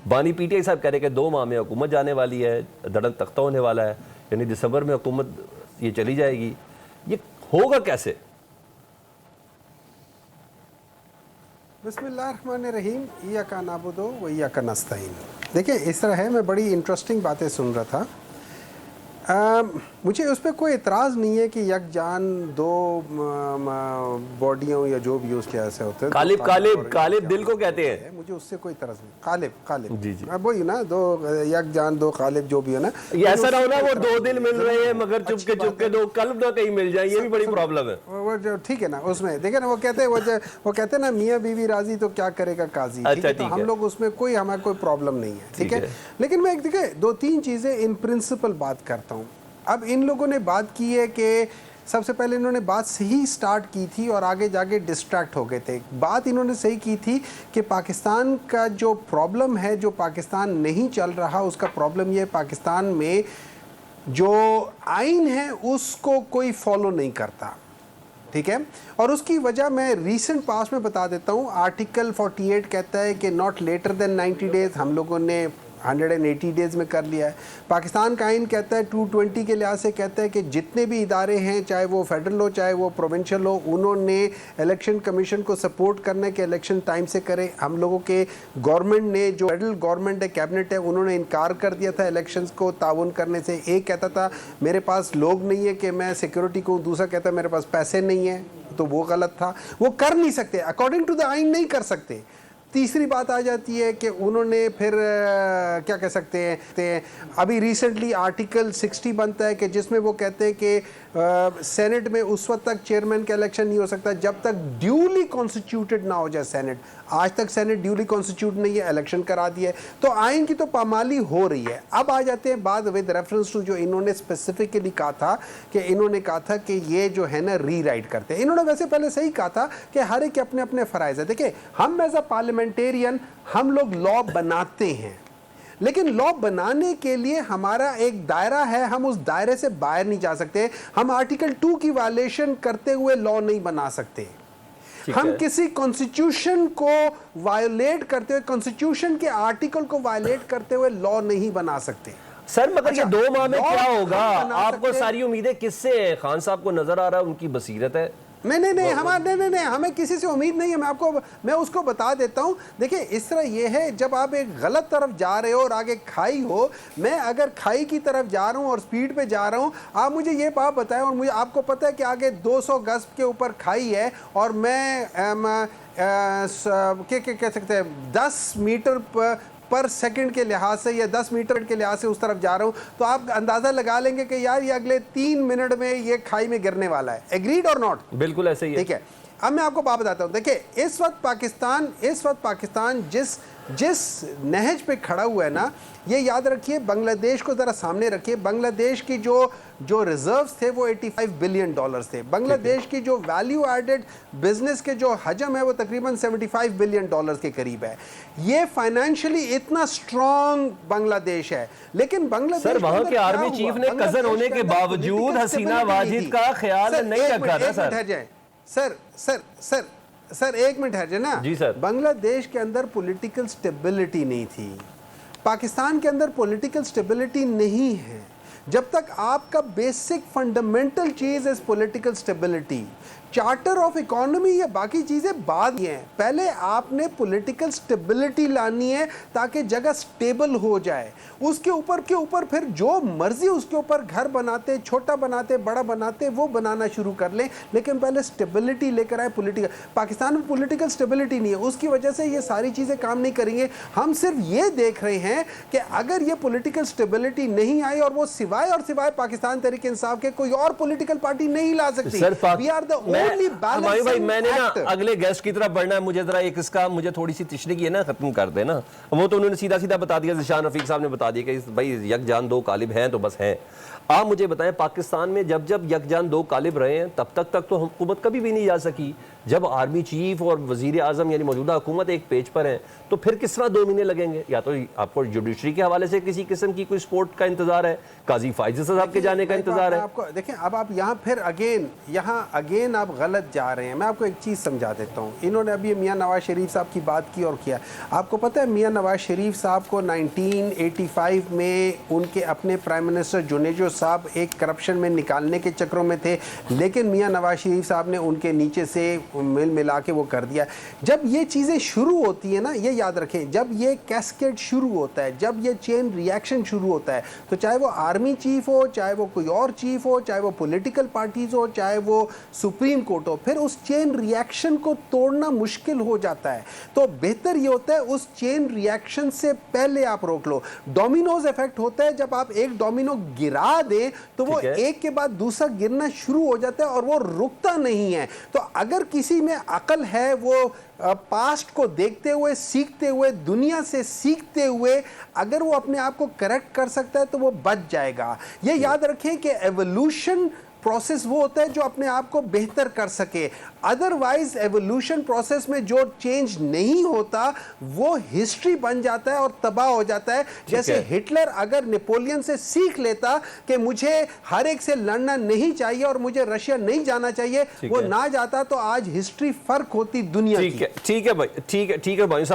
बानी पीटीआई साहब कह रहे हैं कि 2 माह में हुकूमत जाने वाली है, दड़न तख्ता होने वाला है, यानी दिसंबर में हुकूमत ये चली जाएगी। ये होगा कैसे? बिस्मिल्लाहिर्रहमानिर्रहीम, इय्याका नअबुदु व इय्याका नस्तईन। देखिए इस तरह है, मैं बड़ी इंटरेस्टिंग बातें सुन रहा था। मुझे उस पर कोई एतराज़ नहीं है कि यकजान 2 बॉडियों या जो भी उसके ऐसे होते हैं। कालिब दिल को कहते हैं, मुझे उससे कोई तरस नहीं। कालिब जी जी, वही ना, 2 यकजान 2 कालिब जो भी है ना, ये ऐसा ना हो ना वो 2 दिल मिल रहे हैं मगर चुपके 2 कल्ब ना कहीं मिल जाए, ये भी बड़ी प्रॉब्लम है। वो जो ठीक है ना, उसमें देखे ना, वो कहते हैं ना, मियाँ बीवी राजी तो क्या करेगा काजी। अच्छा, तो हम लोग उसमें हमारा कोई प्रॉब्लम नहीं है, ठीक है। लेकिन मैं देखिए 2-3 चीज़ें इन प्रिंसिपल बात करता हूँ। अब इन लोगों ने बात की है कि सबसे पहले इन्होंने बात सही स्टार्ट की थी और आगे जाके डिस्ट्रैक्ट हो गए थे। बात इन्होंने सही की थी कि पाकिस्तान का जो प्रॉब्लम है, जो पाकिस्तान नहीं चल रहा, उसका प्रॉब्लम ये पाकिस्तान में जो आइन है उसको कोई फॉलो नहीं करता, ठीक है। और उसकी वजह मैं रीसेंट पास में बता देता हूँ। आर्टिकल 48 कहता है कि नॉट लेटर देन 90 डेज़, हम लोगों ने 180 डेज़ में कर लिया है। पाकिस्तान का आइन कहता है 220 के लिहाज से कहता है कि जितने भी इदारे हैं, चाहे वो फेडरल हो चाहे वो प्रोविंशियल हो, उन्होंने इलेक्शन कमीशन को सपोर्ट करने के इलेक्शन टाइम से करें। हम लोगों के गवर्नमेंट ने, जो फेडरल गवर्नमेंट है, कैबिनेट है, उन्होंने इनकार कर दिया था इलेक्शंस को ताउन करने से। एक कहता था मेरे पास लोग नहीं है कि मैं सिक्योरिटी को, दूसरा कहता है मेरे पास पैसे नहीं है, तो वो गलत था, वो कर नहीं सकते, अकॉर्डिंग टू द आइन नहीं कर सकते। तीसरी बात आ जाती है कि उन्होंने फिर क्या कह सकते हैं, अभी रिसेंटली आर्टिकल 60 बनता है कि जिसमें वो कहते हैं कि सेनेट में उस वक्त तक चेयरमैन का इलेक्शन नहीं हो सकता जब तक ड्यूली कॉन्स्टिट्यूटेड ना हो जाए सेनेट। आज तक सेनेट ड्यूली कॉन्स्टिट्यूट नहीं है, इलेक्शन करा दिया है, तो आइन की तो पामाली हो रही है। अब आ जाते हैं बात विद रेफरेंस टू जो इन्होंने स्पेसिफिकली कहा था कि इन्होंने कहा था कि ये जो है ना रीराइट करते हैं। इन्होंने वैसे पहले सही कहा था कि हर एक के अपने अपने फ़राइज़ है। देखिए हम एज अ पार्लियामेंटेरियन हम लोग लॉ बनाते हैं, लेकिन लॉ बनाने के लिए हमारा एक दायरा है, हम उस दायरे से बाहर नहीं जा सकते। हम आर्टिकल 2 की वायलेशन करते हुए लॉ नहीं बना सकते। हम किसी कॉन्स्टिट्यूशन को वायलेट करते हुए, कॉन्स्टिट्यूशन के आर्टिकल को वायलेट करते हुए लॉ नहीं बना सकते। सर मगर ये 2 माह में क्या होगा? आपको सारी उम्मीदें किससे है? खान साहब को नजर आ रहा है उनकी बसीरत है। नहीं, हमें किसी से उम्मीद नहीं है। मैं उसको बता देता हूँ। देखिए इस तरह ये है, जब आप एक गलत तरफ जा रहे हो और आगे खाई हो, मैं अगर खाई की तरफ जा रहा हूँ और स्पीड पे जा रहा हूँ, आप मुझे ये बात बताएं, और मुझे आपको पता है कि आगे 200 गज के ऊपर खाई है और मैं क्या कह सकते हैं 10 मीटर पर सेकंड के लिहाज से या 10 मीटर के लिहाज से उस तरफ जा रहा हूं, तो आप अंदाजा लगा लेंगे कि यार ये अगले 3 मिनट में ये खाई में गिरने वाला है। एग्रीड और नॉट? बिल्कुल ऐसे ही है। ठीक है, अब मैं आपको बात बताता हूं। देखिए इस वक्त पाकिस्तान जिस नहज पे खड़ा हुआ है ना, ये याद रखिए, बांग्लादेश को ज़रा सामने रखिए। बांग्लादेश की जो रिजर्व्स थे वो $85 बिलियन थे। बांग्लादेश की जो वैल्यू एडेड बिजनेस के जो हजम है वो तकरीबन $75 बिलियन के करीब है। ये फाइनेंशियली इतना स्ट्रॉन्ग बांग्लादेश है, लेकिन बांग्लादेश सर वहां के आर्मी चीफ ने कजन होने के बावजूद हसीना वाजिद का ख्याल नहीं रखा था। सर एक मिनट है ना जी सर। बांग्लादेश के अंदर पॉलिटिकल स्टेबिलिटी नहीं थी, पाकिस्तान के अंदर पॉलिटिकल स्टेबिलिटी नहीं है जब तक आपका बेसिक फंडामेंटल चीज is political stability. Charter of economy या बाकी चीज़ें बाद ही हैं, पहले आपने पॉलिटिकल स्टेबिलिटी लानी है ताकि जगह स्टेबल हो जाए। उसके ऊपर फिर जो मर्जी उसके ऊपर घर बनाते, छोटा बनाते, बड़ा बनाते, वो बनाना शुरू कर लें, लेकिन पहले स्टेबिलिटी लेकर आए। पॉलिटिकल पाकिस्तान में पॉलिटिकल स्टेबिलिटी नहीं है, उसकी वजह से ये सारी चीज़ें काम नहीं करेंगे। हम सिर्फ ये देख रहे हैं कि अगर ये पॉलिटिकल स्टेबिलिटी नहीं आई और वो सिवाय पाकिस्तान तहरीक इंसाफ के कोई और पॉलिटिकल पार्टी नहीं ला सकती। वी आर द भाई मैंने ना अगले गेस्ट की तरफ बढ़ना है, मुझे जरा एक इसका मुझे थोड़ी सी तिश्तगी है ना खत्म कर देना। वो तो उन्होंने सीधा सीधा बता दिया, ज़िशान रफीक साहब ने बता दिया कि भाई यकजान 2 कालिब हैं तो बस हैं। आप मुझे बताएं पाकिस्तान में जब जब यकजान 2 कालिब रहे हैं तब तक तो हुकूमत कभी भी नहीं जा सकी। जब आर्मी चीफ और वजीर आजम यानी मौजूदा हुकूमत एक पेज पर हैं, तो फिर किस तरह 2 महीने लगेंगे? या तो आपको जुडिशरी के हवाले से किसी किस्म की कोई सपोर्ट का इंतजार है, काजी फाइज साहब के जाने का इंतजार है। आपको देखें, अब आप यहाँ फिर अगेन आप गलत जा रहे हैं। मैं आपको एक चीज़ समझा देता हूँ। इन्होंने अभी मियाँ नवाज शरीफ साहब की बात की और किया। आपको पता है मियाँ नवाज शरीफ साहब को 1985 में उनके अपने प्राइम मिनिस्टर जुनेजो साहब एक करप्शन में निकालने के चक्रों में थे, लेकिन मियाँ नवाज शरीफ साहब ने उनके नीचे से मिल मिला के वो कर दिया। जब ये चीज़ें शुरू होती है ना, ये याद रखें, जब ये कैस्केड शुरू होता है, जब ये चेन रिएक्शन शुरू होता है, तो चाहे वो आर्मी चीफ हो, चाहे वो कोई और चीफ हो, चाहे वो पॉलिटिकल पार्टीज हो, चाहे वो सुप्रीम कोर्ट हो, फिर उस चेन रिएक्शन को तोड़ना मुश्किल हो जाता है। तो बेहतर ये होता है उस चेन रिएक्शन से पहले आप रोक लो। डोमिनोज इफेक्ट होता है, जब आप एक डोमिनो गिरा दें तो वो एक के बाद दूसरा गिरना शुरू हो जाता है और वो रुकता नहीं है। तो अगर किसी में अकल है, वो पास्ट को देखते हुए, सीखते हुए, दुनिया से सीखते हुए अगर वो अपने आप को करेक्ट कर सकता है तो वो बच जाएगा। ये याद रखें कि एवोल्यूशन प्रोसेस वो होता है जो अपने आप को बेहतर कर सके। अदरवाइज एवोल्यूशन प्रोसेस में जो चेंज नहीं होता वो हिस्ट्री बन जाता है और तबाह हो जाता है। जैसे हिटलर अगर नेपोलियन से सीख लेता कि मुझे हर एक से लड़ना नहीं चाहिए और मुझे रशिया नहीं जाना चाहिए, वो ना जाता तो आज हिस्ट्री फर्क होती दुनिया की। ठीक है भाई, ठीक है भाई साहब।